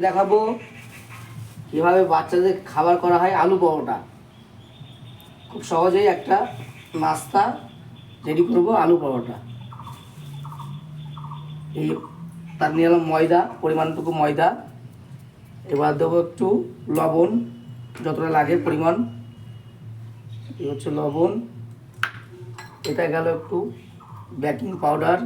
দেখাবো কিভাবে বাচ্চাদের খাবার করা হয় আলু পরোটা। খুব সহজেই একটা নাস্তা রেডি করবো, আলু পরোটা। এই তার নিয়ে এলাম ময়দা, পরিমাণটুকু ময়দা। এবার দেবো একটু লবণ, যতটা লাগে পরিমাণ। এই হচ্ছে লবণ। এটা গেল একটু বেকিং পাউডার,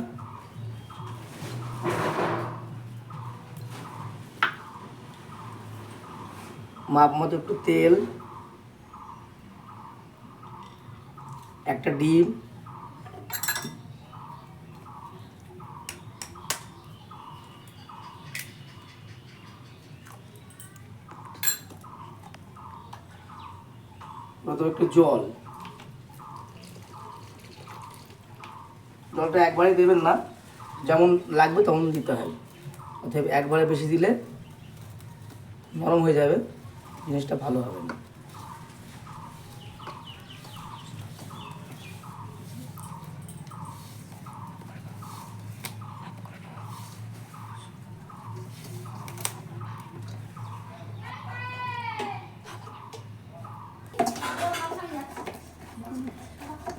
মাপ মতো একটু তেল, একটা ডিম, মতো একটু জল। জলটা একবারে দেবেন না, যেমন লাগবে তেমন দিতে হয়। অতএব একবারে বেশি দিলে নরম হয়ে যাবে, জিনিসটা ভালো হবে না।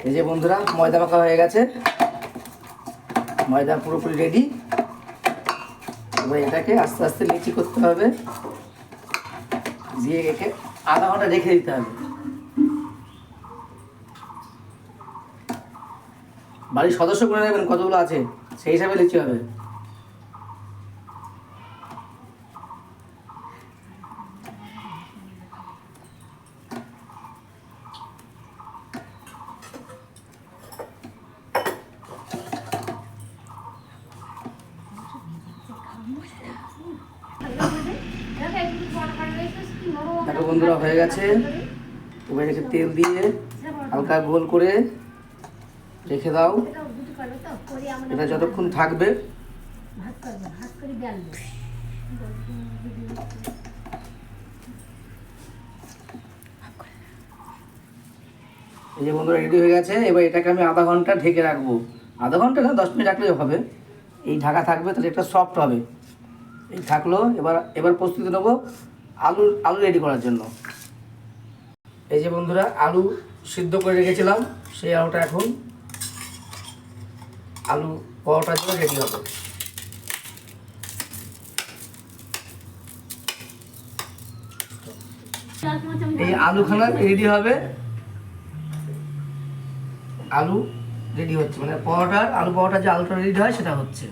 এই যে বন্ধুরা, ময়দা মাখা হয়ে গেছে, ময়দা পুরোপুরি রেডি। এবার এটাকে আস্তে আস্তে লিচি করতে হবে, দিয়ে একে আধা ঘন্টা রেখে দিতে হবে। বাড়ির সদস্য করে নেবেন কতগুলো আছে, সেই হিসাবে লিচি হবে। দেখো বন্ধুরা, হয়ে গেছে। এবার এটাকে তেল দিয়ে হালকা গোল করে রেখে দাও। এটা যতক্ষণ থাকবে এই যে বন্ধুরা, রেডি হয়ে গেছে। এবার এটাকে আমি আধা ঘন্টা ঢেকে রাখবো। আধা ঘন্টা না, 10 মিনিট রাখলেও হবে। এই ঢাকা থাকবে, তাহলে এটা সফট হবে। এই থাকলো। এবার প্রস্তুতি নেবো আলু রেডি করার জন্য। এই যে বন্ধুরা, আলু সিদ্ধ করে রেখেছিলাম, সেই আলুটা এখন আলু পরোটার জন্য রেডি হবে। এই আলুখানা রেডি হবে, আলু রেডি হচ্ছে, মানে আলু পরোটার যে আলুটা রেডি হয় সেটা হচ্ছে।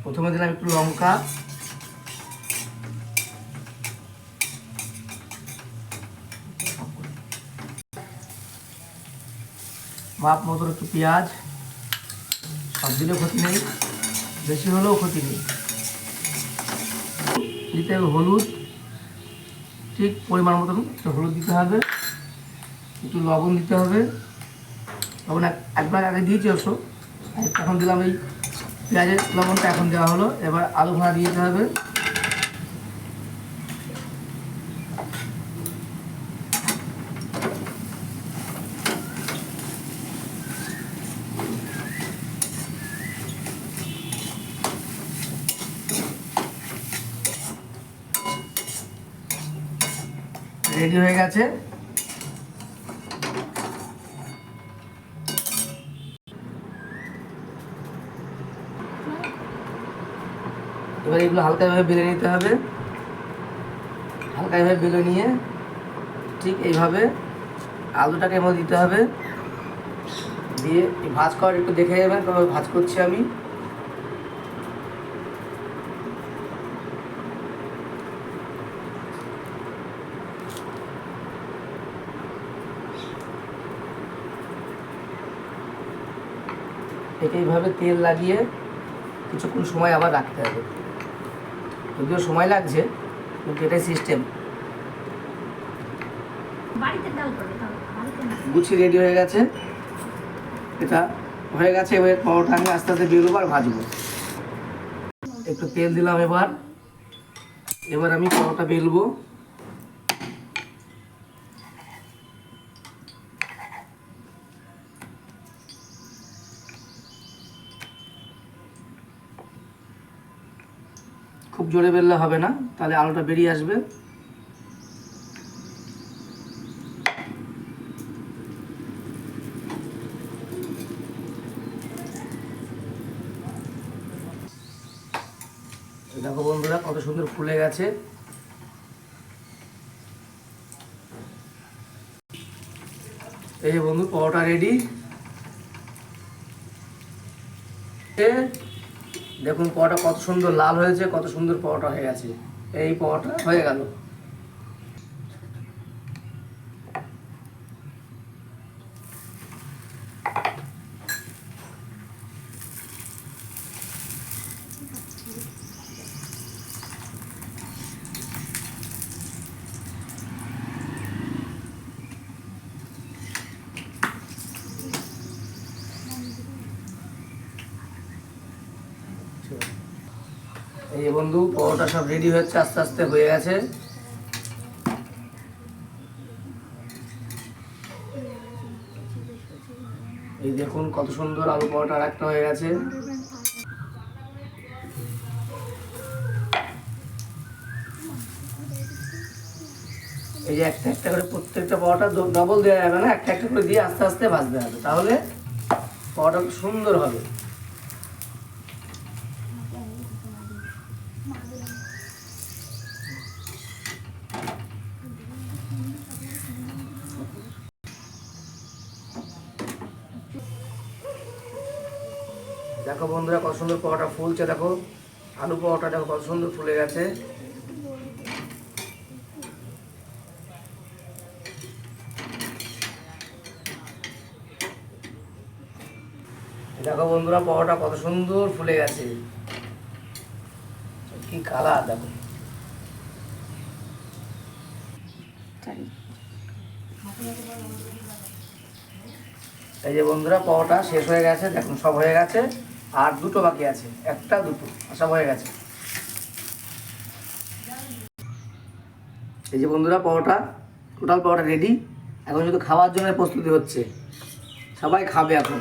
প্রথমে দিলাম একটু লঙ্কা, মাপ মতো একটু পেঁয়াজ, সব দিলেও ক্ষতি নেই, বেশি হলেও ক্ষতি নেই। দিতে হবে হলুদ, ঠিক পরিমাণ মতন একটু হলুদ দিতে হবে, একটু লবণ দিতে হবে। লবণ একবার আগে দিয়েছি অবশ্য, এখন দিলাম এই পেঁয়াজের লবণটা, এখন দেওয়া হলো। এবার আলু ভাড়া দিয়ে দিতে হবে। রেডি হয়ে গেছে। এবার এগুলো হালকাভাবে বেলে নিতে হবে। হালকাভাবে বেলে নিয়ে ঠিক এইভাবে আলুটাকে এর মধ্যে দিতে হবে। দিয়ে ভাজ করার একটু দেখে যাবেন কীভাবে ভাজ করছি আমি। একে এইভাবে তেল লাগিয়ে কিছুক্ষণ সময় আবার রাখতে হবে। যদিও সময় লাগছে, কিন্তু এটাই সিস্টেম। গুছিয়ে রেডি হয়ে গেছে, এটা হয়ে গেছে। এবার পরোটা আমি আস্তে আস্তে বেরোবো আর ভাজবো। একটু তেল দিলাম। এবার এবার আমি পরোটা বেলবো। খুব জোরে বেললে হবে না, তাহলে আলুটা বেরিয়ে আসবে। দেখো বন্ধুরা কত সুন্দর ফুলে গেছে। এই যে বন্ধু পরোটা রেডি। দেখুন পরোটা কত সুন্দর লাল হয়েছে, কত সুন্দর পরোটা হয়ে গেছে। এই পরোটা হয়ে গেল। এই যে বন্ধু পরোটা সব রেডি হচ্ছে, আস্তে আস্তে হয়ে গেছে। এই দেখুন কত সুন্দর আলু পরোটা একটা হয়ে গেছে। এই যে একটা একটা করে প্রত্যেকটা পরোটা ডবল দেওয়া যাবে না, একটা একটা করে দিয়ে আস্তে আস্তে ভাজতে হবে, তাহলে পরোটা সুন্দর হবে। দেখো বন্ধুরা কত সুন্দর পরোটা ফুলছে। দেখো আলু পরোটা দেখো কত সুন্দর ফুলে গেছে। দেখো বন্ধুরা পরোটা কত সুন্দর ফুলে গেছে, কি কালার দেখো। এই যে বন্ধুরা পরোটা শেষ হয়ে গেছে, দেখুন সব হয়ে গেছে। আর দুটো বাকি আছে, একটা দুটো সব হয়ে গেছে। এই যে বন্ধুরা পরোটা টোটাল পরোটা রেডি। এখন শুধু খাওয়ার জন্য প্রস্তুতি হচ্ছে, সবাই খাবে এখন।